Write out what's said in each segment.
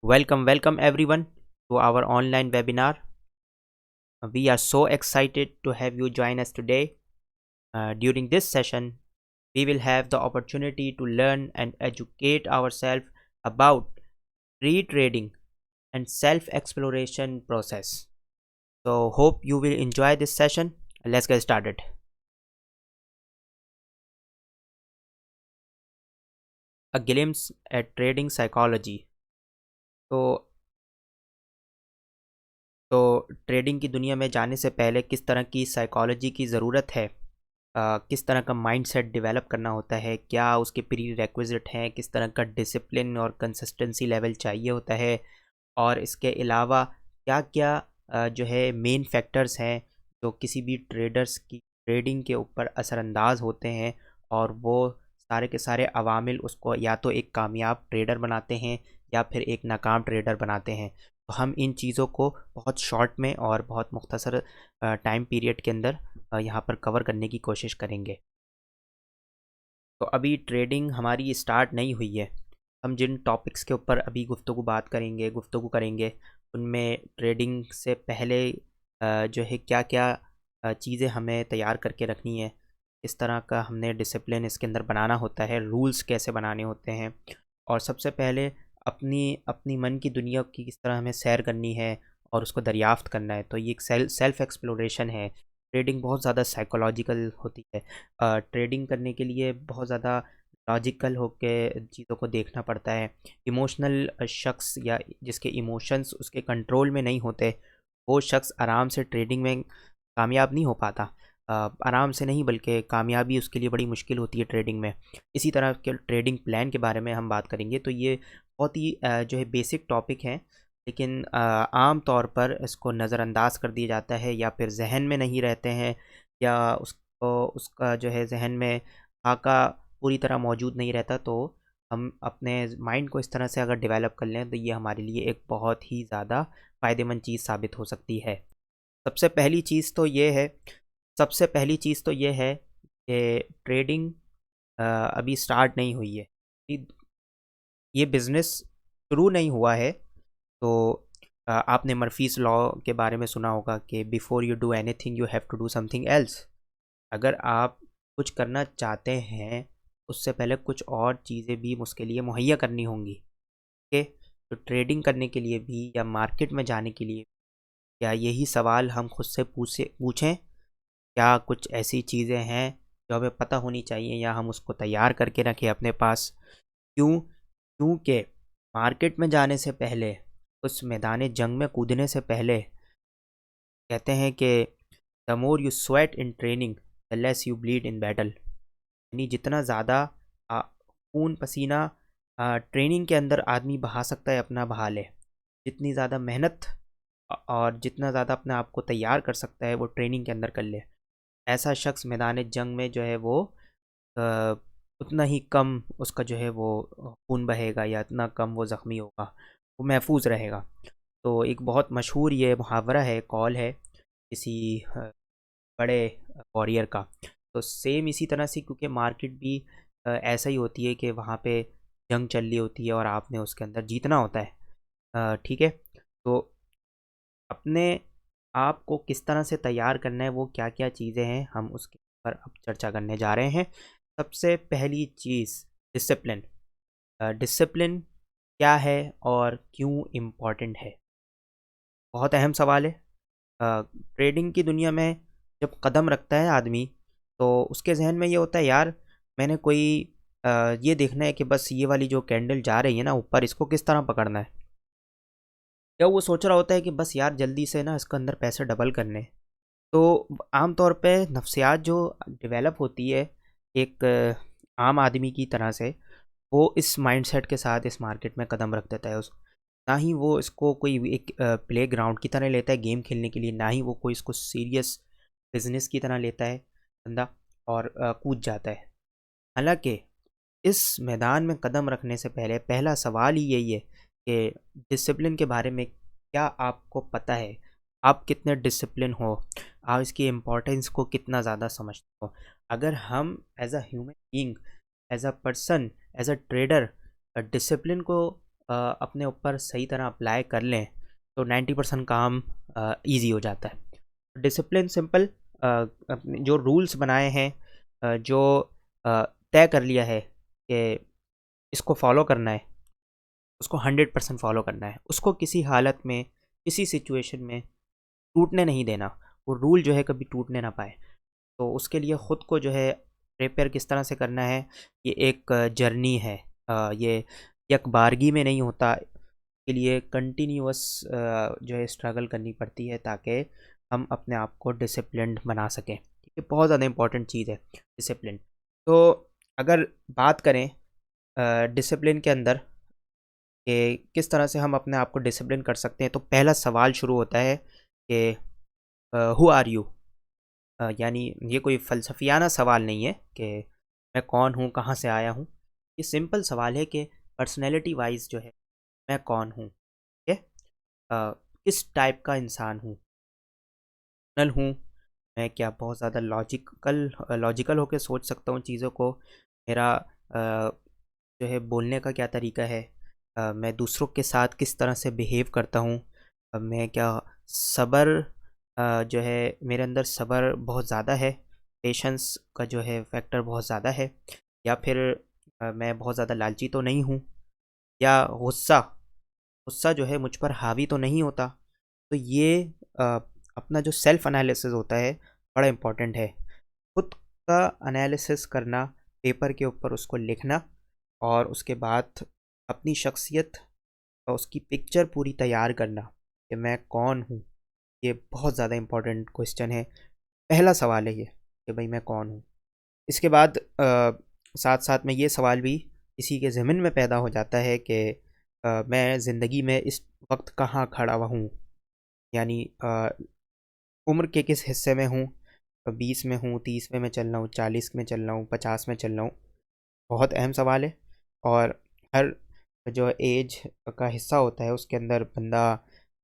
Welcome everyone to our online webinar. We are so excited to have you join us today. During this session, we will have the opportunity to learn and educate ourselves about pre-trading and self-exploration process. So hope you will enjoy this session. Let's get started. A glimpse at trading psychology. तो trading की दुनिया में जाने से पहले किस तरह की साइकोलॉजी की ज़रूरत है, किस तरह का माइंडसेट डेवलप करना होता है, क्या उसके प्री रेक्विजिट हैं, किस तरह का डिसिप्लिन और कंसिस्टेंसी लेवल चाहिए होता है, और इसके अलावा क्या क्या जो है मेन फैक्टर्स हैं जो किसी भी ट्रेडर्स की ट्रेडिंग के ऊपर असरअंदाज होते हैं, और वो सारे के सारे अवामिल उसको या तो एक कामयाब ट्रेडर बनाते हैं या फिर एक नाकाम ट्रेडर बनाते हैं। तो हम इन चीज़ों को बहुत शॉर्ट में और बहुत मुख्तसर टाइम पीरियड के अंदर यहाँ पर कवर करने की कोशिश करेंगे। तो अभी ट्रेडिंग हमारी स्टार्ट नहीं हुई है। हम जिन टॉपिक्स के ऊपर अभी गुफ्तगू करेंगे उनमें ट्रेडिंग से पहले जो है क्या क्या चीज़ें हमें तैयार करके रखनी है, इस तरह का हमने डिसिप्लिन इसके अंदर बनाना होता है, रूल्स कैसे बनाने होते हैं, और सबसे पहले अपनी अपनी मन की दुनिया की किस तरह हमें सैर करनी है और उसको दरियाफ्त करना है। तो ये एक सेल्फ एक्सप्लोरेशन है। ट्रेडिंग बहुत ज़्यादा साइकोलॉजिकल होती है। ट्रेडिंग करने के लिए बहुत ज़्यादा लॉजिकल होके चीज़ों को देखना पड़ता है। इमोशनल शख्स या जिसके इमोशंस उसके कंट्रोल में नहीं होते, वो शख्स आराम से ट्रेडिंग में कामयाब नहीं हो पाता। आराम से नहीं बल्कि कामयाबी उसके लिए बड़ी मुश्किल होती है ट्रेडिंग में। इसी तरह के ट्रेडिंग प्लान के बारे में हम बात करेंगे। तो ये बहुत ही जो है बेसिक टॉपिक हैं, लेकिन आम तौर पर इसको नज़रअंदाज कर दिया जाता है या फिर जहन में नहीं रहते हैं, या उसको उसका जो है जहन में खाका पूरी तरह मौजूद नहीं रहता। तो हम अपने माइंड को इस तरह से अगर डेवलप कर लें तो ये हमारे लिए एक बहुत ही ज़्यादा फ़ायदेमंद चीज़ साबित हो सकती है। सबसे पहली चीज़ तो ये है सबसे पहली चीज़ तो ये है कि ट्रेडिंग अभी स्टार्ट नहीं हुई है। ये बिज़नेस शुरू नहीं हुआ है। तो आपने मर्फीज़ लॉ के बारे में सुना होगा कि before you do anything you have to do something else. अगर आप कुछ करना चाहते हैं, उससे पहले कुछ और चीज़ें भी उसके लिए मुहैया करनी होंगी। ओके, तो ट्रेडिंग करने के लिए भी या मार्केट में जाने के लिए क्या यही सवाल हम खुद से पूछें, क्या कुछ ऐसी चीज़ें हैं जो हमें पता होनी चाहिए या हम उसको तैयार करके रखें अपने पास? क्योंकि मार्केट में जाने से पहले, उस मैदान जंग में कूदने से पहले, कहते हैं कि the more you sweat in training the less you bleed in battle. यानी जितना ज़्यादा खून पसीना ट्रेनिंग के अंदर आदमी बहा सकता है अपना बहा ले। जितनी ज़्यादा मेहनत और जितना ज़्यादा अपने आप को तैयार कर सकता है वो ट्रेनिंग के अंदर कर ले। ऐसा शख्स मैदान जंग में जो है वो अ, उतना ही कम उसका जो है वो खून बहेगा, या इतना कम वो ज़ख्मी होगा, वो महफूज रहेगा। तो एक बहुत मशहूर ये मुहावरा है, कॉल है किसी बड़े वॉरियर का। तो सेम इसी तरह से, क्योंकि मार्केट भी ऐसा ही होती है कि वहाँ पे जंग चल रही होती है और आपने उसके अंदर जीतना होता है। ठीक है, तो अपने आप को किस तरह से तैयार करना है, वो क्या क्या चीज़ें हैं, हम उसके ऊपर अब चर्चा करने जा रहे हैं। सबसे पहली चीज़ डिसिप्लिन। डिसिप्लिन क्या है और क्यों इम्पॉर्टेंट है? बहुत अहम सवाल है। ट्रेडिंग की दुनिया में जब कदम रखता है आदमी, तो उसके जहन में ये होता है, यार मैंने कोई ये देखना है कि बस ये वाली जो कैंडल जा रही है ना ऊपर, इसको किस तरह पकड़ना है। या वो सोच रहा होता है कि बस यार जल्दी से ना इसके अंदर पैसे डबल करने। तो आम तौर पे नफ्सियात जो डेवलप होती है एक आम आदमी की तरह से, वो इस माइंडसेट के साथ इस मार्केट में कदम रख देता है। उस ना ही वो इसको कोई एक प्ले ग्राउंड की तरह लेता है गेम खेलने के लिए, ना ही वो कोई इसको सीरियस बिजनेस की तरह लेता है बंदा और कूद जाता है। हालांकि इस मैदान में कदम रखने से पहले पहला सवाल ही यही है कि डिसिप्लिन के बारे में क्या आपको पता है? आप कितने डिसिप्लिन हो? आप इसकी इम्पोर्टेंस को कितना ज़्यादा समझते हो? अगर हम as a human being, as a person, as a trader discipline को अपने ऊपर सही तरह अप्लाई कर लें तो 90% काम ईजी हो जाता है। डिसिप्लिन सिंपल, अपने जो रूल्स बनाए हैं, जो तय कर लिया है कि इसको फॉलो करना है, उसको 100% फॉलो करना है, उसको किसी हालत में, किसी सिचुएशन में टूटने नहीं देना। वो रूल जो है कभी टूटने ना पाए। तो उसके लिए ख़ुद को जो है प्रिपेयर किस तरह से करना है, ये एक जर्नी है। ये एक बारगी में नहीं होता, के लिए कंटिन्यूअस जो है स्ट्रगल करनी पड़ती है ताकि हम अपने आप को डिसिप्लिन्ड बना सकें। ठीक है, बहुत ज़्यादा इंपॉर्टेंट चीज़ है डिसिप्लिन। तो अगर बात करें डिसिप्लिन के अंदर कि किस तरह से हम अपने आप को डिसिप्लिन कर सकते हैं, तो पहला सवाल शुरू होता है कि हु आर यू। यानी ये कोई फ़लसफ़ियाना सवाल नहीं है कि मैं कौन हूँ, कहाँ से आया हूँ। ये सिंपल सवाल है कि पर्सनैलिटी वाइज़ जो है मैं कौन हूँ, ठीक है? किस टाइप का इंसान हूँ? नल हूँ, मैं क्या बहुत ज़्यादा लॉजिकल होके सोच सकता हूँ चीज़ों को? मेरा जो है बोलने का क्या तरीका है? मैं दूसरों के साथ किस तरह से बिहेव करता हूँ? मैं क्या सब्र, जो है मेरे अंदर सब्र बहुत ज़्यादा है, पेशेंस का जो है फैक्टर बहुत ज़्यादा है, या फिर मैं बहुत ज़्यादा लालची तो नहीं हूँ, या गुस्सा गुस्सा जो है मुझ पर हावी तो नहीं होता। तो ये अ, अपना जो सेल्फ एनालिसिस होता है बड़ा इम्पोर्टेंट है। खुद का एनालिसिस करना, पेपर के ऊपर उसको लिखना, और उसके बाद अपनी शख्सियत और उसकी पिक्चर पूरी तैयार करना कि मैं कौन हूँ। ये बहुत ज़्यादा इम्पोर्टेंट क्वेश्चन है। पहला सवाल है ये कि भाई मैं कौन हूँ। इसके बाद साथ साथ में ये सवाल भी किसी के ज़हन में पैदा हो जाता है कि मैं ज़िंदगी में इस वक्त कहाँ खड़ा हुआ हूँ। यानी उम्र के किस हिस्से में हूँ, 20 में हूँ, 30 में मैं चल रहा हूँ, 40 में चल रहा हूँ, 50 में चल रहा हूँ। बहुत अहम सवाल है। और हर जो एज का हिस्सा होता है उसके अंदर बंदा,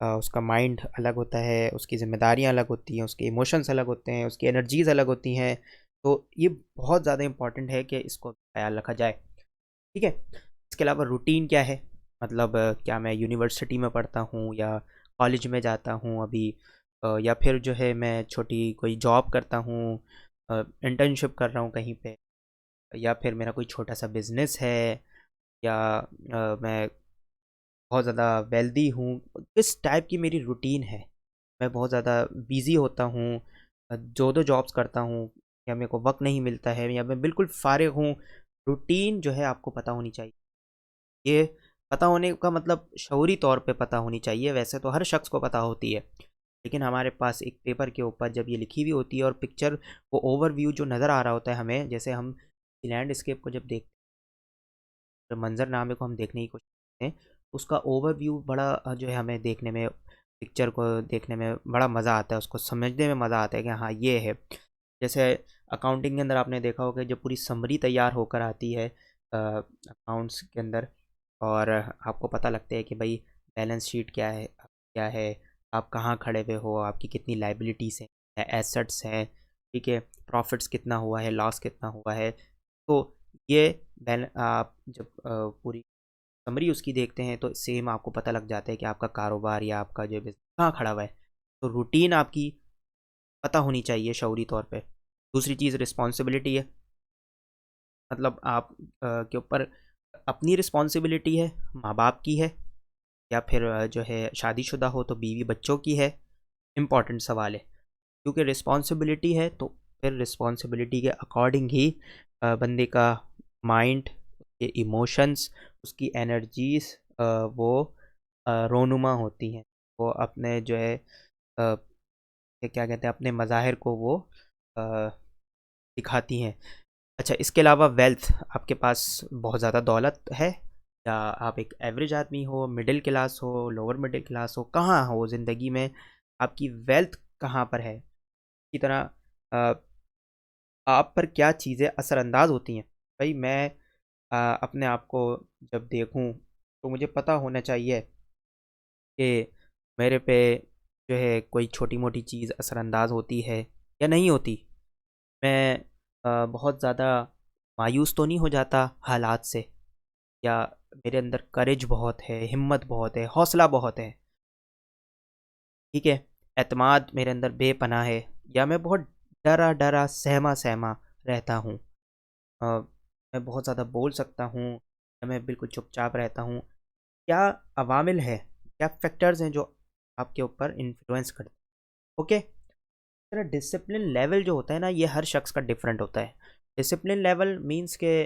उसका माइंड अलग होता है, उसकी ज़िम्मेदारियाँ अलग होती हैं, उसके इमोशंस अलग होते हैं, उसकी एनर्जीज़ अलग होती हैं। तो ये बहुत ज़्यादा इम्पॉर्टेंट है कि इसको ख्याल रखा जाए। ठीक है? इसके अलावा रूटीन क्या है? मतलब क्या मैं यूनिवर्सिटी में पढ़ता हूँ या कॉलेज में जाता हूँ अभी, या फिर जो है मैं छोटी कोई जॉब करता हूँ, इंटर्नशिप कर रहा हूँ कहीं पे, या फिर मेरा कोई छोटा-सा बिज़नेस है, या मैं बहुत ज़्यादा वेल्दी हूँ। किस टाइप की मेरी रूटीन है? मैं बहुत ज़्यादा बिज़ी होता हूँ, 2-2 जॉब्स करता हूँ, या मेरे को वक़्त नहीं मिलता है, या मैं बिल्कुल फ़ारिग हूँ। रूटीन जो है आपको पता होनी चाहिए। ये पता होने का मतलब शऊरी तौर पे पता होनी चाहिए, वैसे तो हर शख्स को पता होती है। लेकिन हमारे पास एक पेपर के ऊपर जब ये लिखी हुई होती है और पिक्चर, वो ओवरव्यू जो नज़र आ रहा होता है हमें, जैसे हम लैंडस्केप को जब देख मंज़रनामे को हम देखने की कोशिश करते हैं, उसका ओवरव्यू बड़ा जो है हमें देखने में, पिक्चर को देखने में बड़ा मज़ा आता है, उसको समझने में मज़ा आता है कि हाँ, ये है। जैसे अकाउंटिंग के अंदर आपने देखा होगा जब पूरी समरी तैयार होकर आती है अकाउंट्स के अंदर, और आपको पता लगता है कि भाई बैलेंस शीट क्या है, आप कहाँ खड़े हुए हो, आपकी कितनी लायबिलिटीज़ हैं, एसेट्स हैं, ठीक है, प्रॉफिट्स कितना हुआ है, लॉस कितना हुआ है। तो ये आप जब पूरी समरी उसकी देखते हैं तो सेम आपको पता लग जाता है कि आपका कारोबार या आपका जो बिज़नेस कहाँ खड़ा हुआ है। तो रूटीन आपकी पता होनी चाहिए शऊरी तौर पे। दूसरी चीज़ रिस्पॉन्सिबिलिटी है। मतलब आप के ऊपर अपनी रिस्पॉन्सिबिलिटी है, माँ-बाप की है, या फिर जो है शादीशुदा हो तो बीवी बच्चों की है। इम्पोर्टेंट सवाल है। क्योंकि रिस्पॉन्सिबिलिटी है तो फिर रिस्पॉन्सिबिलिटी के अकॉर्डिंग ही बंदे का माइंड, उसके इमोशंस, उसकी एनर्जीज़ वो रोनुमा होती हैं। वो अपने जो है ये क्या कहते हैं, अपने मज़ाहिर को वो अ, दिखाती हैं। अच्छा, इसके अलावा वेल्थ, आपके पास बहुत ज़्यादा दौलत है, या आप एक एवरेज आदमी हो, मिडिल क्लास हो, लोअर मिडिल क्लास हो, कहाँ हो ज़िंदगी में, आपकी वेल्थ कहाँ पर है? इसी तरह अ, आप पर क्या चीज़ें असरअंदाज होती हैं। भाई मैं अपने आप को जब देखूं तो मुझे पता होना चाहिए कि मेरे पे जो है कोई छोटी मोटी चीज़ असरअंदाज होती है या नहीं होती। मैं बहुत ज़्यादा मायूस तो नहीं हो जाता हालात से, या मेरे अंदर करेज बहुत है, हिम्मत बहुत है, हौसला बहुत है, ठीक है, एतमाद मेरे अंदर बेपनाह है, या मैं बहुत डरा डरा सहमा सहमा रहता हूँ। मैं बहुत ज़्यादा बोल सकता हूँ या मैं बिल्कुल चुपचाप रहता हूँ। क्या अवामिल है, क्या फैक्टर्स हैं जो आपके ऊपर इन्फ्लुएंस करते हैं। ओके, तेरा डिसिप्लिन लेवल जो होता है ना, ये हर शख्स का डिफरेंट होता है। डिसिप्लिन लेवल मींस के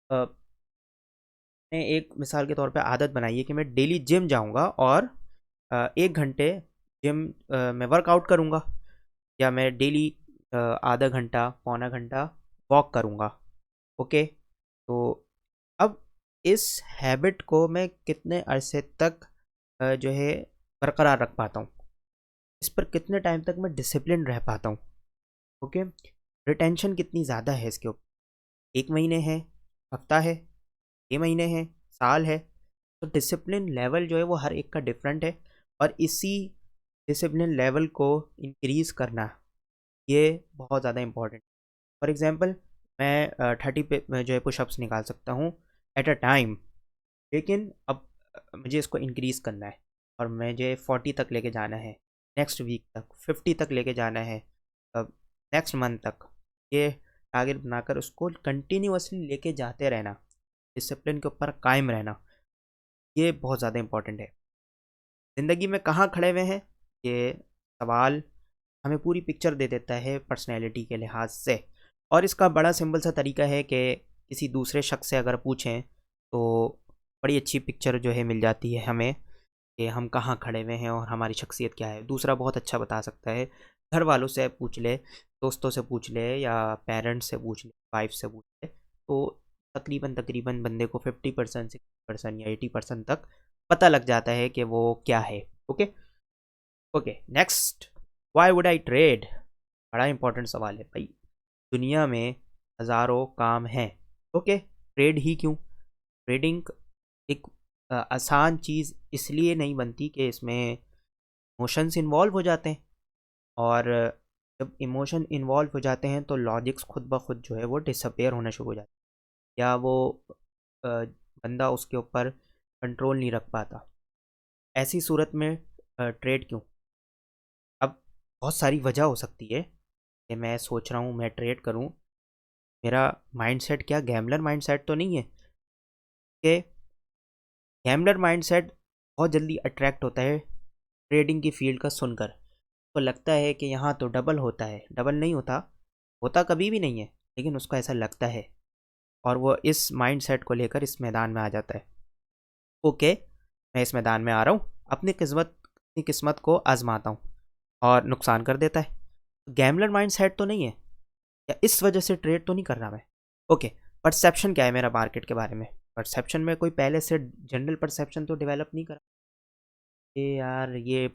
मैंने एक मिसाल के तौर पे आदत बनाई है कि मैं डेली जिम जाऊंगा और 1 घंटे जिम में वर्कआउट करूंगा, या मैं डेली आधा घंटा पौना घंटा वॉक करूंगा। ओके, तो अब इस हैबिट को मैं कितने अरसे तक जो है बरकरार रख पाता हूँ, इस पर कितने टाइम तक मैं डिसिप्लिन रह पाता हूँ। ओके, रिटेंशन कितनी ज़्यादा है इसके ऊपर, 1 महीने है, हफ्ता है, 6 महीने है, साल है। तो डिसिप्लिन लेवल जो है वो हर एक का डिफरेंट है, और इसी डिसिप्लिन लेवल को इंक्रीज करना ये बहुत ज़्यादा इम्पोर्टेंट। फॉर एग्जांपल, मैं 30 पे मैं जो है पुशअप्स निकाल सकता हूँ एट अ टाइम, लेकिन अब मुझे इसको इंक्रीज़ करना है और मुझे 40 तक लेके जाना है, नेक्स्ट वीक तक 50 तक लेके जाना है, अब नेक्स्ट मंथ तक। ये टारगेट बनाकर उसको कंटिन्यूअसली लेके जाते रहना, डिसिप्लिन के ऊपर कायम रहना, ये बहुत ज़्यादा इंपॉर्टेंट है। ज़िंदगी में कहाँ खड़े हुए हैं, ये सवाल हमें पूरी पिक्चर दे देता है पर्सनैलिटी के लिहाज से। और इसका बड़ा सिंपल सा तरीका है कि किसी दूसरे शख्स से अगर पूछें तो बड़ी अच्छी पिक्चर जो है मिल जाती है हमें कि हम कहाँ खड़े हुए हैं और हमारी शख्सियत क्या है। दूसरा बहुत अच्छा बता सकता है, घर वालों से पूछ ले, दोस्तों से पूछ ले, या पेरेंट्स से पूछ ले, वाइफ से पूछ ले, तो तकरीबन तकरीबन बंदे को 50% 60% या 80% तक पता लग जाता है कि वो क्या है। Okay, okay, next, why would I trade. बड़ा इंपॉर्टेंट सवाल है भाई। दुनिया में हज़ारों काम हैं, ओके, ट्रेड ही क्यों। ट्रेडिंग एक आसान चीज़ इसलिए नहीं बनती कि इसमें इमोशंस इन्वॉल्व हो जाते हैं, और जब इमोशन इन्वॉल्व हो जाते हैं तो लॉजिक्स खुद ब खुद जो है वो डिसअपेयर होना शुरू हो जाता है, या वो बंदा उसके ऊपर कंट्रोल नहीं रख पाता। ऐसी सूरत में ट्रेड क्यों। अब बहुत सारी वजह हो सकती है कि मैं सोच रहा हूँ मैं ट्रेड करूँ, मेरा माइंडसेट क्या गैम्बलर माइंडसेट तो नहीं है कि गैम्बलर माइंडसेट बहुत जल्दी अट्रैक्ट होता है ट्रेडिंग की फील्ड का सुनकर। तो लगता है कि यहाँ तो डबल होता है, डबल नहीं होता, होता कभी भी नहीं है, लेकिन उसको ऐसा लगता है, और वो इस माइंडसेट को लेकर इस मैदान में आ जाता है। ओके, मैं इस मैदान में आ रहा हूँ, अपनी किस्मत को आजमाता हूँ, और नुकसान कर देता है। गैम्बलर माइंडसेट तो नहीं है, या इस वजह से ट्रेड तो नहीं कर रहा मैं। ओके, परसेप्शन क्या है मेरा मार्केट के बारे में। परसेप्शन में कोई पहले से जनरल परसेप्शन तो डेवलप नहीं करा ये यार, ये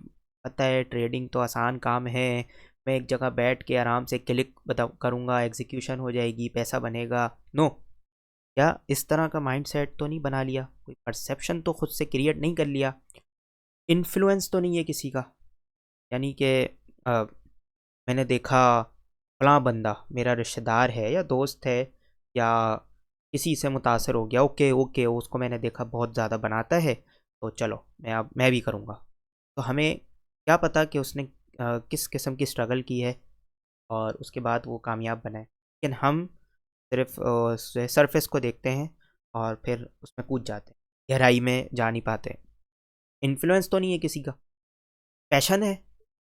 पता है ट्रेडिंग तो आसान काम है, मैं एक जगह बैठ के आराम से क्लिक बता करूँगा, एग्जीक्यूशन हो जाएगी, पैसा बनेगा। नो, क्या इस तरह का माइंडसेट तो नहीं बना लिया, कोई परसेप्शन तो खुद से क्रिएट नहीं कर लिया, इन्फ्लुएंस तो नहीं है किसी का। यानी कि मैंने देखा फलां बंदा मेरा रिश्तेदार है या दोस्त है या किसी से मुतासर हो गया, ओके ओके, उसको मैंने देखा बहुत ज़्यादा बनाता है, तो चलो मैं भी करूँगा। तो हमें क्या पता कि उसने किस किस्म की स्ट्रगल की है और उसके बाद वो कामयाब बना है। लेकिन हम सिर्फ सरफेस को देखते हैं और फिर उसमें कूद जाते हैं, गहराई में जा नहीं पाते। इन्फ्लुएंस तो नहीं है किसी का, पैशन है,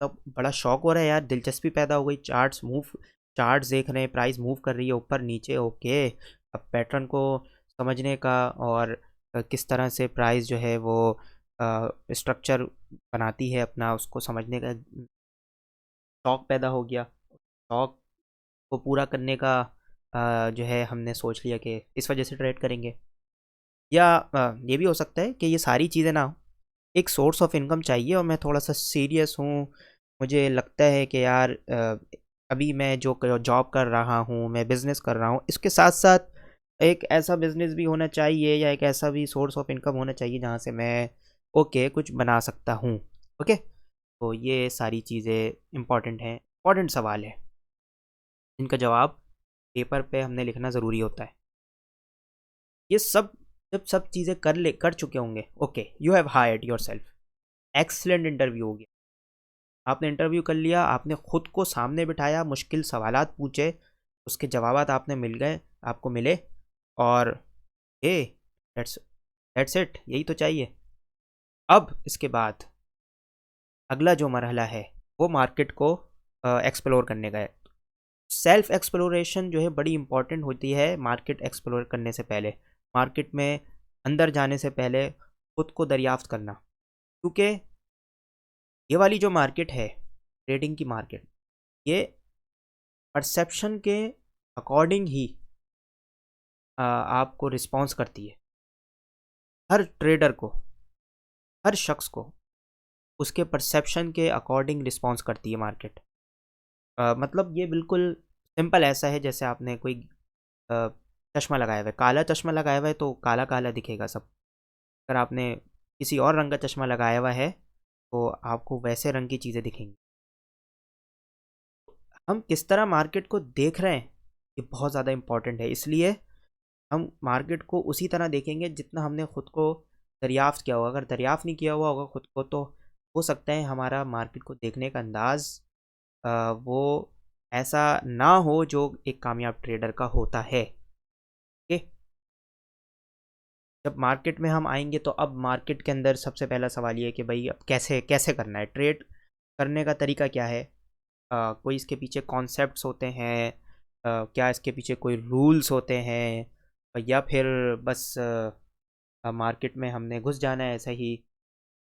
तब बड़ा शौक हो रहा है यार, दिलचस्पी पैदा हो गई, चार्ट्स देख रहे हैं, प्राइस मूव कर रही है ऊपर नीचे, ओके, अब पैटर्न को समझने का और किस तरह से प्राइस जो है वो स्ट्रक्चर बनाती है अपना, उसको समझने का शौक पैदा हो गया। शौक को पूरा करने का जो है हमने सोच लिया कि इस वजह से ट्रेड करेंगे। या ये भी हो सकता है कि ये सारी चीज़ें ना, एक सोर्स ऑफ इनकम चाहिए और मैं थोड़ा सा सीरियस हूँ, मुझे लगता है कि यार अभी मैं जो जॉब कर रहा हूँ, मैं बिज़नेस कर रहा हूँ, इसके साथ साथ एक ऐसा बिज़नेस भी होना चाहिए या एक ऐसा भी सोर्स ऑफ इनकम होना चाहिए जहाँ से मैं ओके कुछ बना सकता हूँ। ओके, तो ये सारी चीज़ें इम्पॉर्टेंट हैं, इम्पॉर्टेंट सवाल है, इनका जवाब पेपर पे हमने लिखना ज़रूरी होता है। ये सब जब सब चीज़ें कर चुके होंगे, okay, you have hired your self, excellent interview हो गया, आपने इंटरव्यू कर लिया, आपने खुद को सामने बिठाया, मुश्किल सवालात पूछे, उसके जवाबात आपने मिल गए, आपको मिले, और ए दैट्स दैट्स इट, यही तो चाहिए। अब इसके बाद अगला जो मरहला है वो मार्केट को एक्सप्लोर करने का है। सेल्फ एक्सप्लोरेशन जो है बड़ी इंपॉर्टेंट होती है मार्केट एक्सप्लोर करने से पहले, मार्केट में अंदर जाने से पहले खुद को दरियाफ्त करना, क्योंकि ये वाली जो मार्केट है, ट्रेडिंग की मार्केट, ये परसेप्शन के अकॉर्डिंग ही आपको रिस्पॉन्स करती है। हर ट्रेडर को, हर शख्स को उसके परसेप्शन के अकॉर्डिंग रिस्पॉन्स करती है मार्केट। मतलब ये बिल्कुल सिंपल ऐसा है जैसे आपने कोई अ, चश्मा लगाया हुआ है, काला चश्मा लगाया हुआ है तो काला काला दिखेगा सब। अगर आपने किसी और रंग का चश्मा लगाया हुआ है तो आपको वैसे रंग की चीज़ें दिखेंगी। हम किस तरह मार्केट को देख रहे हैं ये बहुत ज़्यादा इम्पॉर्टेंट है, इसलिए हम मार्केट को उसी तरह देखेंगे जितना हमने खुद को दरियाफ्त किया होगा। अगर दरियाफ्त नहीं किया हुआ होगा खुद को तो हो सकता है हमारा मार्केट को देखने का अंदाज़ वो ऐसा ना हो जो एक कामयाब ट्रेडर का होता है। ओके, जब मार्केट में हम आएंगे तो अब मार्केट के अंदर सबसे पहला सवाल ये है कि भाई अब कैसे कैसे करना है, ट्रेड करने का तरीका क्या है, कोई इसके पीछे कॉन्सेप्ट्स होते हैं, क्या इसके पीछे कोई रूल्स होते हैं, या फिर बस मार्केट में हमने घुस जाना है ऐसा ही,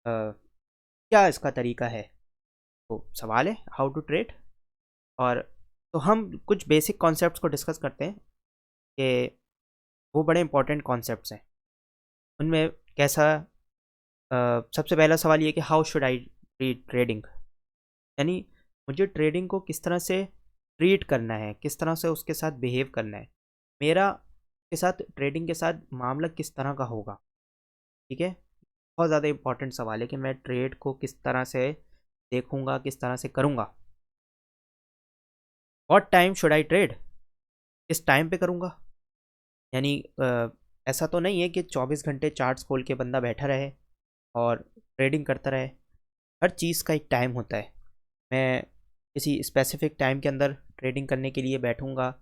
क्या इसका तरीका है। तो सवाल है हाउ टू ट्रेड। और तो हम कुछ बेसिक कॉन्सेप्ट्स को डिस्कस करते हैं कि वो बड़े इंपॉर्टेंट कॉन्सेप्ट्स हैं। उनमें कैसा सबसे पहला सवाल ये कि how should I treat trading, यानी मुझे ट्रेडिंग को किस तरह से ट्रीट करना है, किस तरह से उसके साथ बिहेव करना है, मेरा के साथ ट्रेडिंग के साथ मामला किस तरह का होगा। ठीक है, बहुत ज़्यादा इंपॉर्टेंट सवाल है कि मैं ट्रेड को किस तरह से देखूंगा, किस तरह से करूंगा। What time should I trade, किस टाइम पे करूंगा, यानी ऐसा तो नहीं है कि 24 घंटे चार्ट्स खोल के बंदा बैठा रहे और ट्रेडिंग करता रहे। हर चीज़ का एक टाइम होता है। मैं किसी स्पेसिफिक टाइम के अंदर ट्रेडिंग करने के लिए बैठूंगा,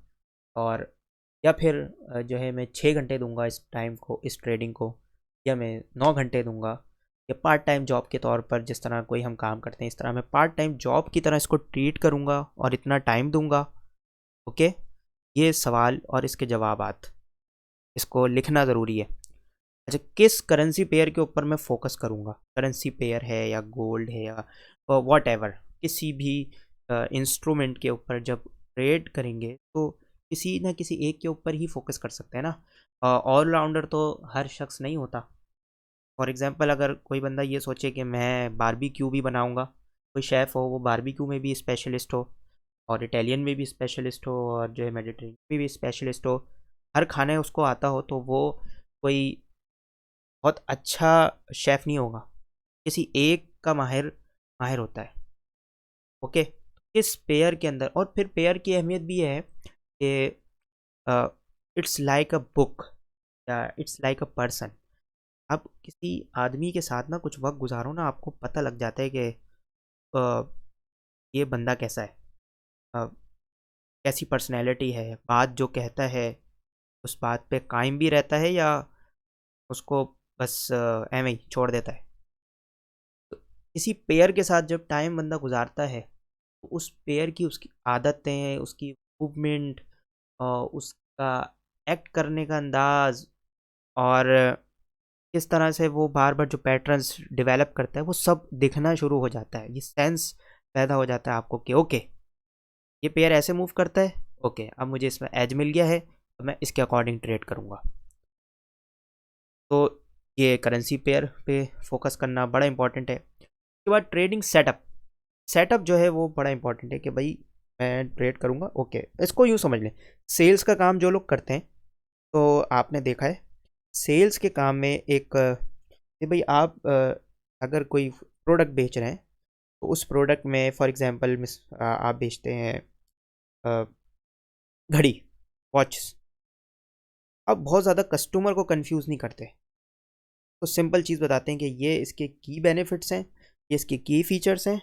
और या फिर जो है मैं 6 घंटे दूंगा इस टाइम को, इस ट्रेडिंग को, या मैं 9 घंटे दूंगा, या पार्ट टाइम जॉब के तौर पर जिस तरह कोई हम काम करते हैं इस तरह मैं पार्ट टाइम जॉब की तरह इसको ट्रीट करूंगा और इतना टाइम दूंगा। ओके, ये सवाल और इसके जवाबात, इसको लिखना ज़रूरी है। अच्छा, किस करेंसी पेयर के ऊपर मैं फोकस करूँगा, करेंसी पेयर है या गोल्ड है या वॉट एवर, किसी भी इंस्ट्रूमेंट के ऊपर जब ट्रेड करेंगे तो किसी ना किसी एक के ऊपर ही फोकस कर सकते हैं ना। ऑलराउंडर तो हर शख्स नहीं होता। फॉर एग्जांपल अगर कोई बंदा ये सोचे कि मैं बारबेक्यू भी बनाऊंगा, कोई शेफ़ हो वो बारबेक्यू में भी स्पेशलिस्ट हो, और इटालियन में भी स्पेशलिस्ट हो, और जो है मेडिटेरेनियन में भी स्पेशलिस्ट हो, हर खाने उसको आता हो, तो वो कोई बहुत अच्छा शेफ़ नहीं होगा, किसी एक का माहिर माहिर होता है। ओके, इस पेयर के अंदर, और फिर पेयर की अहमियत भी है कि इट्स लाइक अ बुक या इट्स लाइक अ पर्सन। आप किसी आदमी के साथ ना कुछ वक्त गुजारो ना, आपको पता लग जाता है कि अ, ये बंदा कैसा है, अ, कैसी पर्सनैलिटी है, बात जो कहता है उस बात पे कायम भी रहता है या उसको बस ऐਵੇਂ ही छोड़ देता है। तो किसी पेयर के साथ जब टाइम बंदा गुजारता है तो उस पेयर की उसकी आदतें, उसकी मूवमेंट, उसका एक्ट करने का अंदाज, और किस तरह से वो बार बार जो पैटर्न्स डेवलप करता है वो सब दिखना शुरू हो जाता है। ये सेंस पैदा हो जाता है आपको कि ओके, ये पेयर ऐसे मूव करता है, ओके अब मुझे इसमें एज मिल गया है तो मैं इसके अकॉर्डिंग ट्रेड करूँगा। तो ये करेंसी पेयर पे फोकस करना बड़ा इंपॉर्टेंट है। उसके बाद ट्रेडिंग सेटअप, सेटअप जो है वो बड़ा इंपॉर्टेंट है कि भाई मैं ट्रेड करूँगा। ओके, इसको यूँ समझ लें, सेल्स का काम जो लोग करते हैं तो आपने देखा है सेल्स के काम में एक कि भाई आप अगर कोई प्रोडक्ट बेच रहे हैं तो उस प्रोडक्ट में फॉर एग्जांपल आप बेचते हैं अ, घड़ी, वॉच, अब बहुत ज़्यादा कस्टमर को कंफ्यूज नहीं करते, तो सिंपल चीज़ बताते हैं कि ये इसके की बेनिफिट्स हैं, ये इसके की फीचर्स हैं,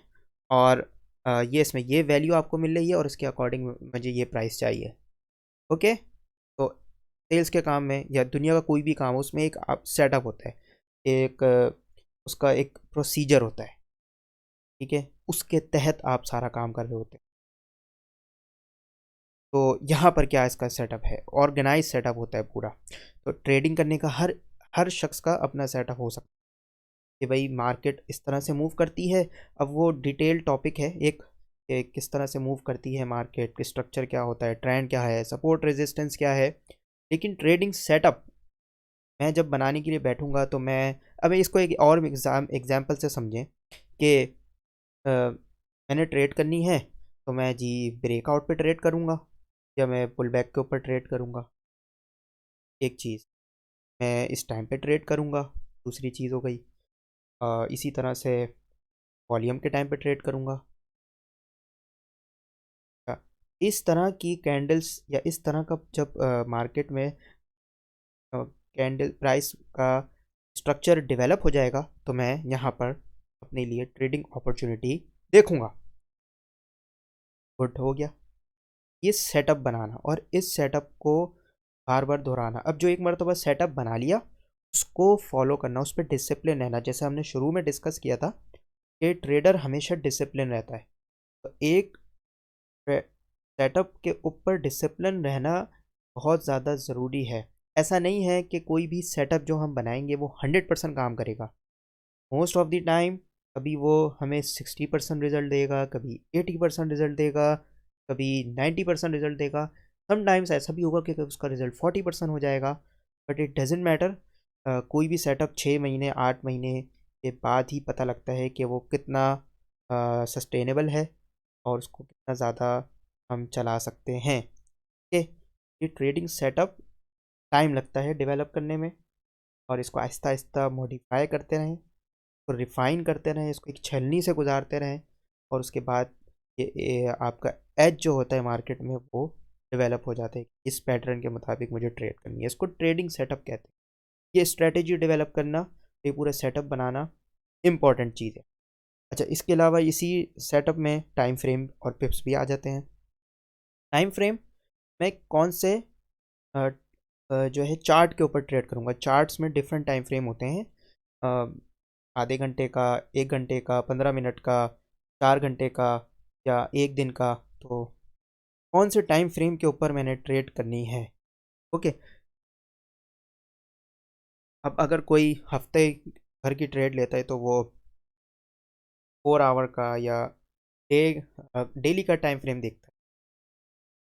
और ये इसमें ये वैल्यू आपको मिल रही है और इसके अकॉर्डिंग मुझे ये प्राइस चाहिए। ओके, तो सेल्स के काम में या दुनिया का कोई भी काम हो, उसमें एक सेटअप होता है, एक उसका एक प्रोसीजर होता है, ठीक है, उसके तहत आप सारा काम कर रहे होते हैं। तो यहाँ पर क्या इसका सेटअप है, ऑर्गेनाइज सेटअप होता है पूरा। तो ट्रेडिंग करने का हर हर शख्स का अपना सेटअप हो सकता है कि भाई मार्केट इस तरह से मूव करती है। अब वो डिटेल टॉपिक है एक, कि किस तरह से मूव करती है मार्केट, स्ट्रक्चर क्या होता है, ट्रेंड क्या है, सपोर्ट रेजिस्टेंस क्या है। लेकिन ट्रेडिंग सेटअप मैं जब बनाने के लिए बैठूंगा तो मैं, अब इसको एक और एग्जाम्पल से समझें कि मैंने ट्रेड करनी है, तो मैं जी ब्रेकआउट पे ट्रेड करूंगा या मैं पुल बैक के ऊपर ट्रेड करूंगा, एक चीज़। मैं इस टाइम पे ट्रेड करूंगा, दूसरी चीज़ हो गई। इसी तरह से वॉल्यूम के टाइम पे ट्रेड करूंगा। इस तरह की कैंडल्स या इस तरह का जब मार्केट में कैंडल प्राइस का स्ट्रक्चर डेवलप हो जाएगा, तो मैं यहाँ पर अपने लिए ट्रेडिंग अपॉर्चुनिटी देखूंगा। गुड हो गया, ये सेटअप बनाना और इस सेटअप को बार बार दोहराना। अब जो एक मरतबा सेटअप बना लिया, उसको फॉलो करना, उस पर डिसिप्लिन रहना। जैसे हमने शुरू में डिस्कस किया था कि ट्रेडर हमेशा डिसिप्लिन रहता है, तो एक सेटअप के ऊपर डिसिप्लिन रहना बहुत ज़्यादा ज़रूरी है। ऐसा नहीं है कि कोई भी सेटअप जो हम बनाएंगे वो 100% काम करेगा। मोस्ट ऑफ द टाइम कभी वो हमें 60% रिजल्ट देगा, कभी 80% रिजल्ट देगा, कभी 90% रिजल्ट देगा। समटाइम्स ऐसा भी होगा कि उसका रिजल्ट 40% हो जाएगा, बट इट डजेंट मैटर। कोई भी सेटअप 6 महीने 8 महीने के बाद ही पता लगता है कि वो कितना सस्टेनेबल है और उसको कितना ज़्यादा हम चला सकते हैं। ओके, ये ट्रेडिंग सेटअप टाइम लगता है डेवलप करने में, और इसको आहिस्ता आहिस्ता मॉडिफाई करते रहें, तो रिफ़ाइन करते रहें, इसको एक छलनी से गुजारते रहें, और उसके बाद ये आपका एज जो होता है मार्केट में वो डेवलप हो जाता है। इस पैटर्न के मुताबिक मुझे ट्रेड करनी है, इसको ट्रेडिंग सेटअप कहते हैं। ये स्ट्रेटेजी डेवलप करना, ये पूरा सेटअप बनाना इम्पॉर्टेंट चीज़ है। अच्छा, इसके अलावा इसी सेटअप में टाइम फ्रेम और पिप्स भी आ जाते हैं। टाइम फ्रेम मैं कौन से जो है चार्ट के ऊपर ट्रेड करूँगा। चार्ट्स में डिफरेंट टाइम फ्रेम होते हैं, आधे घंटे का, 1 घंटे का, 15 मिनट का, 4 घंटे का, या 1 दिन का। तो कौन से टाइम फ्रेम के ऊपर मैंने ट्रेड करनी है। ओके, अब अगर कोई हफ्ते भर की ट्रेड लेता है तो वो 4 आवर का या डे डेली का टाइम फ्रेम देखता है,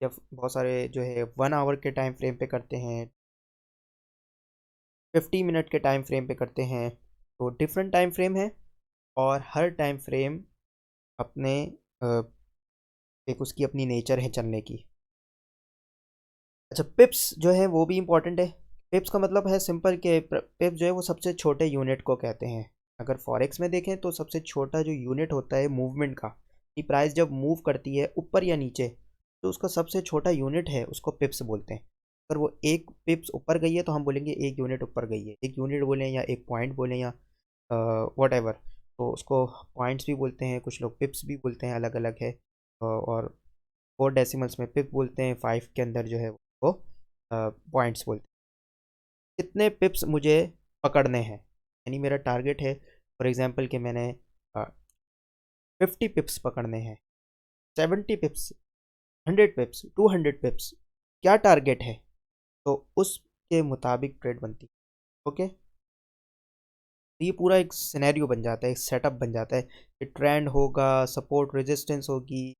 या बहुत सारे जो है 1 आवर के टाइम फ्रेम पे करते हैं, 50 मिनट के टाइम फ्रेम पे करते हैं। तो डिफरेंट टाइम फ्रेम है, और हर टाइम फ्रेम अपने एक उसकी अपनी नेचर है चलने की। अच्छा, पिप्स जो है वो भी इम्पॉर्टेंट है। पिप्स का मतलब है सिंपल के पिप्स जो है वो सबसे छोटे यूनिट को कहते हैं। अगर फॉरेक्स में देखें तो सबसे छोटा जो यूनिट होता है मूवमेंट का, कि प्राइस जब मूव करती है ऊपर या नीचे, तो उसका सबसे छोटा यूनिट है, उसको पिप्स बोलते हैं। अगर वो एक पिप्स ऊपर गई है तो हम बोलेंगे एक यूनिट ऊपर गई है। एक यूनिट बोलें या एक पॉइंट बोलें या वट एवर, तो उसको पॉइंट्स भी बोलते हैं, कुछ लोग पिप्स भी बोलते हैं, अलग अलग है। और 4 डेसिमल्स में पिप बोलते हैं, 5 के अंदर जो है वो पॉइंट्स बोलते हैं। कितने पिप्स मुझे पकड़ने हैं, यानी मेरा टारगेट है फॉर एग्जांपल कि मैंने 50 पिप्स पकड़ने हैं, 70 पिप्स, 100 पिप्स, 200 पिप्स, क्या टारगेट है, तो उसके मुताबिक ट्रेड बनती है। ओके, तो ये पूरा एक सिनेरियो बन जाता है, एक सेटअप बन जाता है कि ट्रेंड होगा, सपोर्ट रेजिस्टेंस होगी,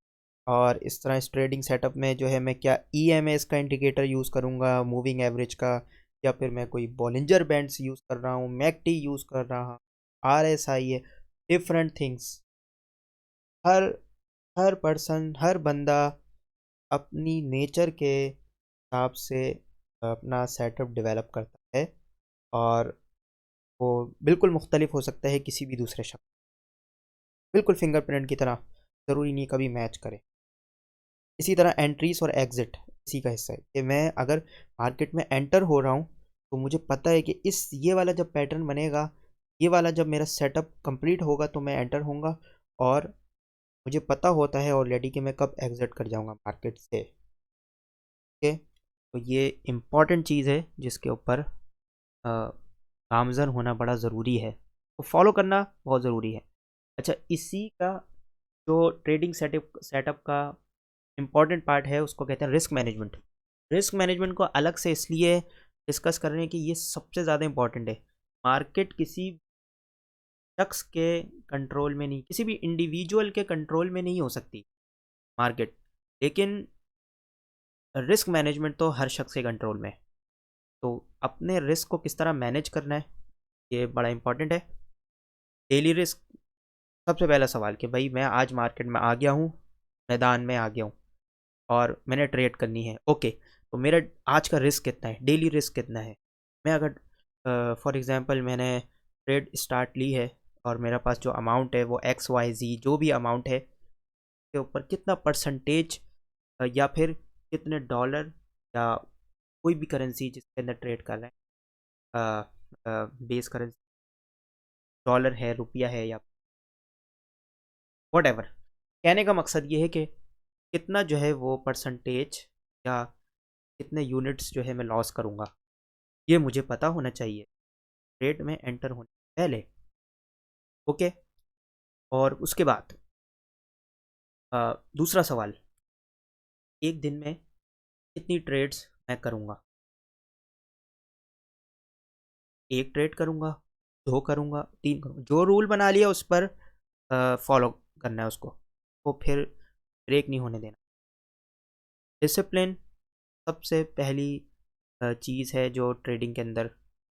और इस तरह इस ट्रेडिंग सेटअप में जो है मैं क्या EMAs का इंडिकेटर यूज़ करूँगा, मूविंग एवरेज का, या फिर मैं कोई बॉलिंजर बैंड्स यूज़ कर रहा हूँ, मैकडी यूज़ कर रहा हूँ, RSI है, डिफरेंट थिंग्स। हर हर पर्सन, हर बंदा अपनी नेचर के हिसाब से अपना सेटअप डेवलप करता है, और वो बिल्कुल मुख्तलिफ हो सकता है किसी भी दूसरे शख्स, बिल्कुल फिंगरप्रिंट की तरह, ज़रूरी नहीं कभी मैच करे। इसी तरह एंट्रीज और एग्ज़िट, इसी का हिस्सा है कि मैं अगर मार्केट में एंटर हो रहा हूँ तो मुझे पता है कि ये वाला जब पैटर्न बनेगा, ये वाला जब मेरा सेटअप कंप्लीट होगा तो मैं एंटर होऊंगा, और मुझे पता होता है ऑलरेडी कि मैं कब एग्जिट कर जाऊंगा मार्केट से। ओके, तो ये इम्पॉर्टेंट चीज़ है जिसके ऊपर गामजन होना बड़ा ज़रूरी है, तो फॉलो करना बहुत ज़रूरी है। अच्छा, इसी का जो ट्रेडिंग सेटअप का इम्पॉर्टेंट पार्ट है उसको कहते हैं रिस्क मैनेजमेंट। रिस्क मैनेजमेंट को अलग से इसलिए डिस्कस कर रहे हैं कि ये सबसे ज़्यादा इम्पॉर्टेंट है। मार्केट किसी शख्स के कंट्रोल में नहीं, किसी भी इंडिविजुअल के कंट्रोल में नहीं हो सकती मार्केट, लेकिन रिस्क मैनेजमेंट तो हर शख्स के कंट्रोल में है। तो अपने रिस्क को किस तरह मैनेज करना है, ये बड़ा इंपॉर्टेंट है। डेली रिस्क, सबसे पहला सवाल कि भाई मैं आज मार्केट में आ गया हूँ, मैदान में आ गया हूँ और मैंने ट्रेड करनी है। ओके, तो मेरा आज का रिस्क कितना है, डेली रिस्क कितना है। मैं अगर फॉर एग्जांपल मैंने ट्रेड स्टार्ट ली है और मेरे पास जो अमाउंट है वो XYZ जो भी अमाउंट है के ऊपर कितना परसेंटेज या फिर कितने डॉलर या कोई भी करेंसी जिसके अंदर ट्रेड कर रहे हैं, बेस करेंसी डॉलर है, रुपया है, या वट, कहने का मकसद ये है कि कितना जो है वो परसेंटेज या कितने यूनिट्स जो है मैं लॉस करूँगा, ये मुझे पता होना चाहिए ट्रेड में एंटर होने से पहले। ओके, और उसके बाद दूसरा सवाल, एक दिन में कितनी ट्रेड्स मैं करूँगा। एक ट्रेड करूँगा, दो करूँगा, तीन करूँगा, जो रूल बना लिया उस पर फॉलो करना है उसको, वो फिर ब्रेक नहीं होने देना। डिसिप्लिन सबसे पहली चीज़ है जो ट्रेडिंग के अंदर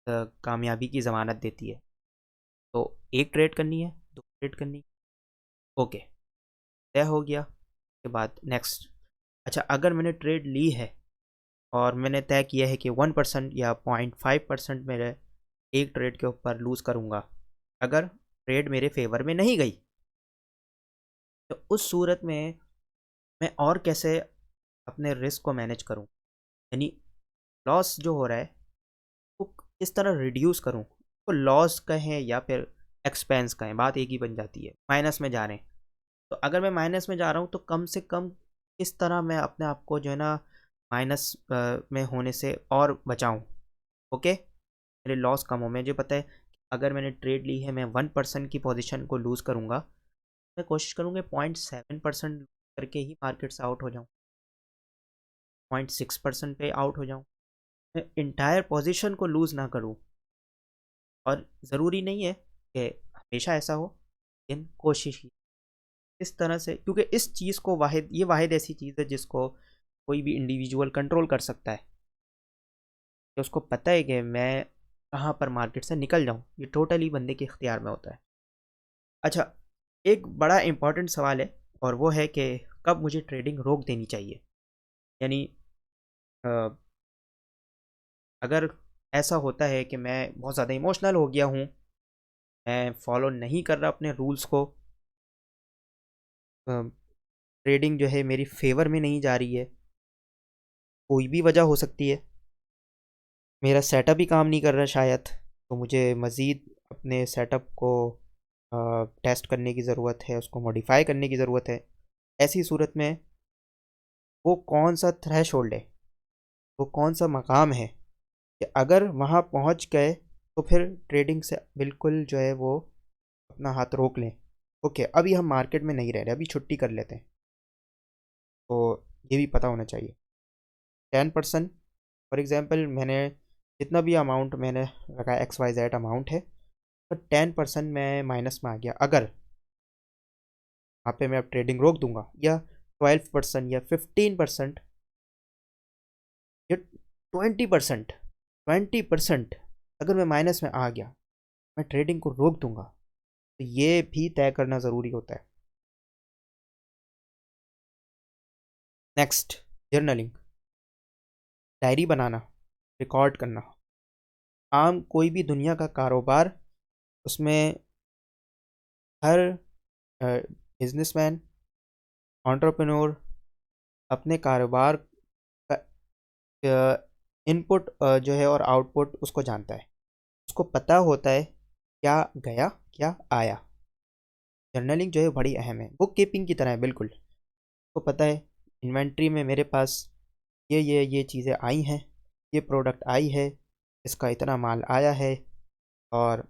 कामयाबी की ज़मानत देती है। तो एक ट्रेड करनी है, दो ट्रेड करनी है, ओके, तय हो गया। के बाद नेक्स्ट, अच्छा अगर मैंने ट्रेड ली है और मैंने तय किया है कि 1% या 0.5% मेरे एक ट्रेड के ऊपर लूज़ करूँगा, अगर ट्रेड मेरे फेवर में नहीं गई, तो उस सूरत में मैं और कैसे अपने रिस्क को मैनेज करूँ, यानी लॉस जो हो रहा है वो किस तरह रिड्यूस करूँ। तो लॉस कहें या फिर एक्सपेंस कहें, बात एक ही बन जाती है, माइनस में जा रहे हैं। तो अगर मैं माइनस में जा रहा हूँ तो कम से कम किस तरह मैं अपने आप को जो है ना माइनस में होने से और बचाऊँ। ओके, मेरे लॉस कम हो। मुझे पता है अगर मैंने ट्रेड ली है, मैं 1% की पोजीशन को लूज़ करूँगा, मैं कोशिश करूँगा 0.7% करके ही मार्केट से आउट हो जाऊँ, 0.6% पे आउट हो जाऊँ, मैं इंटायर पोजीशन को लूज़ ना करूँ। और ज़रूरी नहीं है कि हमेशा ऐसा हो, लेकिन कोशिश ही इस तरह से, क्योंकि इस चीज़ को वाहिद ऐसी चीज़ है जिसको कोई भी इंडिविजुअल कंट्रोल कर सकता है, कि उसको पता है कि मैं कहाँ पर मार्केट से निकल जाऊँ, ये टोटली बंदे के इख्तियार में होता है। अच्छा, एक बड़ा इंपॉर्टेंट सवाल है और वो है कि कब मुझे ट्रेडिंग रोक देनी चाहिए। यानी अगर ऐसा होता है कि मैं बहुत ज़्यादा इमोशनल हो गया हूँ, मैं फॉलो नहीं कर रहा अपने रूल्स को, ट्रेडिंग जो है मेरी फेवर में नहीं जा रही है, कोई भी वजह हो सकती है, मेरा सेटअप ही काम नहीं कर रहा शायद, तो मुझे मज़ीद अपने सेटअप को टेस्ट करने की ज़रूरत है, उसको मॉडिफाई करने की ज़रूरत है। ऐसी सूरत में वो कौन सा थ्रेशोल्ड है, वो कौन सा मकाम है कि अगर वहाँ पहुँच गए तो फिर ट्रेडिंग से बिल्कुल जो है वो अपना हाथ रोक लें। ओके, अभी हम मार्केट में नहीं रह रहे, अभी छुट्टी कर लेते हैं, तो ये भी पता होना चाहिए। 10% फॉर एग्ज़ाम्पल, मैंने जितना भी अमाउंट मैंने रखा XYZ अमाउंट है, तो 10% मैं माइनस में आ गया, अगर वहाँ पे मैं अब ट्रेडिंग रोक दूंगा, या 12% या 15% या 20% अगर मैं माइनस में आ गया, मैं ट्रेडिंग को रोक दूंगा, तो ये भी तय करना ज़रूरी होता है। नेक्स्ट, जर्नलिंग, डायरी बनाना, रिकॉर्ड करना। आम कोई भी दुनिया का कारोबार, उसमें हर बिजनेसमैन, एंटरप्रेन्योर अपने कारोबार का इनपुट जो है और आउटपुट उसको जानता है, उसको पता होता है क्या गया क्या आया। जर्नलिंग जो है बड़ी अहम है, बुक कीपिंग की तरह है बिल्कुल। उसको पता है इन्वेंट्री में मेरे पास ये चीज़ें आई हैं, ये प्रोडक्ट आई है, इसका इतना माल आया है, और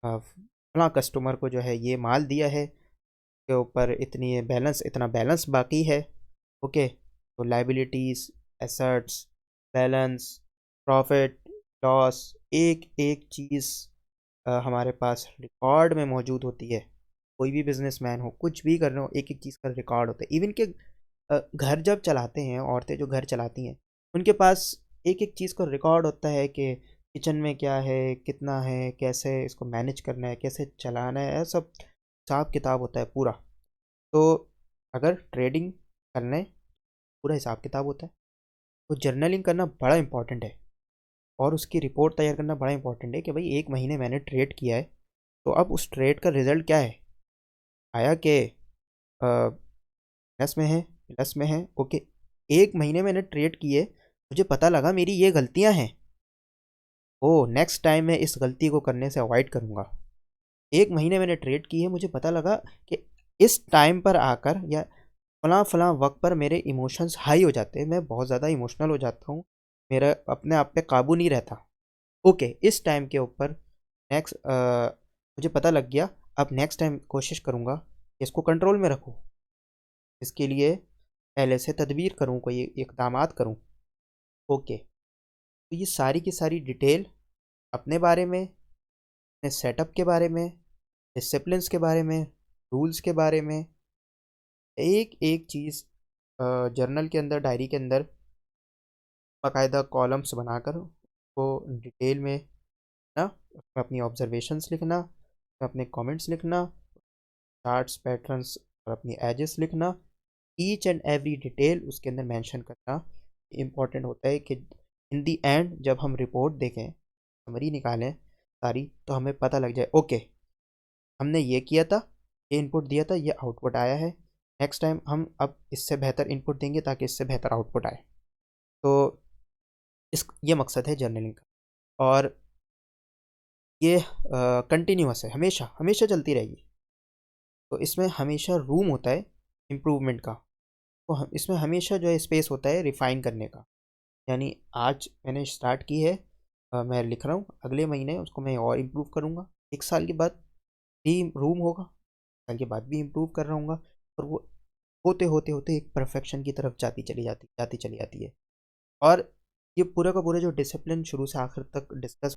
फलां कस्टमर को जो है ये माल दिया है, के ऊपर इतना बैलेंस बाकी है। ओके, तो liabilities, assets, balance, profit, loss, एक एक चीज़ हमारे पास रिकॉर्ड में मौजूद होती है। कोई भी बिजनेसमैन हो, कुछ भी कर रहे हो, एक एक चीज़ का रिकॉर्ड होता है। इवन के घर जब चलाते हैं, औरतें जो घर चलाती हैं, उनके पास एक एक चीज़ का रिकॉर्ड होता है कि किचन में क्या है, कितना है, कैसे इसको मैनेज करना है, कैसे चलाना है, सब हिसाब किताब होता है पूरा। तो अगर ट्रेडिंग करने पूरा हिसाब किताब होता है, तो जर्नलिंग करना बड़ा इंपॉर्टेंट है, और उसकी रिपोर्ट तैयार करना बड़ा इंपॉर्टेंट है कि भाई 1 महीने मैंने ट्रेड किया है, तो अब उस ट्रेड का रिजल्ट क्या है, आया कि प्लस में है, प्लस में है। ओके, 1 महीने मैंने ट्रेड किए, मुझे पता लगा मेरी ये गलतियां हैं, ओ नेक्स्ट टाइम मैं इस गलती को करने से अवॉइड करूँगा। 1 महीने मैंने ट्रेड की है, मुझे पता लगा कि इस टाइम पर आकर या फलां फलां वक्त पर मेरे इमोशंस हाई हो जाते हैं, मैं बहुत ज़्यादा इमोशनल हो जाता हूँ, मेरा अपने आप पे काबू नहीं रहता। ओके, इस टाइम के ऊपर नेक्स्ट मुझे पता लग गया, अब नेक्स्ट टाइम कोशिश करूँगा कि इसको कंट्रोल में रखूँ, इसके लिए पहले से तदबीर करूँ, कोई इक़दामात करूँ। ओके, तो ये सारी की सारी डिटेल अपने बारे में, अपने सेटअप के बारे में, डिसिप्लिन्स के बारे में, रूल्स के बारे में, एक एक चीज़ जर्नल के अंदर, डायरी के अंदर बाकायदा कॉलम्स बनाकर वो डिटेल में ना, उसमें अपनी ऑब्जर्वेशंस लिखना, उसमें अपने कमेंट्स लिखना, चार्ट्स, पैटर्न्स और अपनी एजेस लिखना, ईच एंड एवरी डिटेल उसके अंदर मेंशन करना इम्पॉर्टेंट होता है कि इन दी एंड जब हम रिपोर्ट देखें, समरी निकालें सारी, तो हमें पता लग जाए ओके हमने ये किया था, ये इनपुट दिया था, ये आउटपुट आया है, नेक्स्ट टाइम हम अब इससे बेहतर इनपुट देंगे ताकि इससे बेहतर आउटपुट आए। तो ये मकसद है जर्नलिंग का, और ये कंटिन्यूअस है, हमेशा हमेशा चलती रहेगी। तो इसमें हमेशा रूम होता है इम्प्रूवमेंट का, तो इसमें हमेशा जो है स्पेस होता है रिफ़ाइन करने का। यानी आज मैंने स्टार्ट की है, मैं लिख रहा हूँ, अगले महीने उसको मैं और इम्प्रूव करूँगा, 1 साल के बाद भी रूम होगा, साल के बाद भी इम्प्रूव कर रहा हूँ, और वो होते होते होते एक परफेक्शन की तरफ जाती चली जाती है। और ये पूरा का पूरा जो डिसिप्लिन शुरू से आखिर तक डिस्कस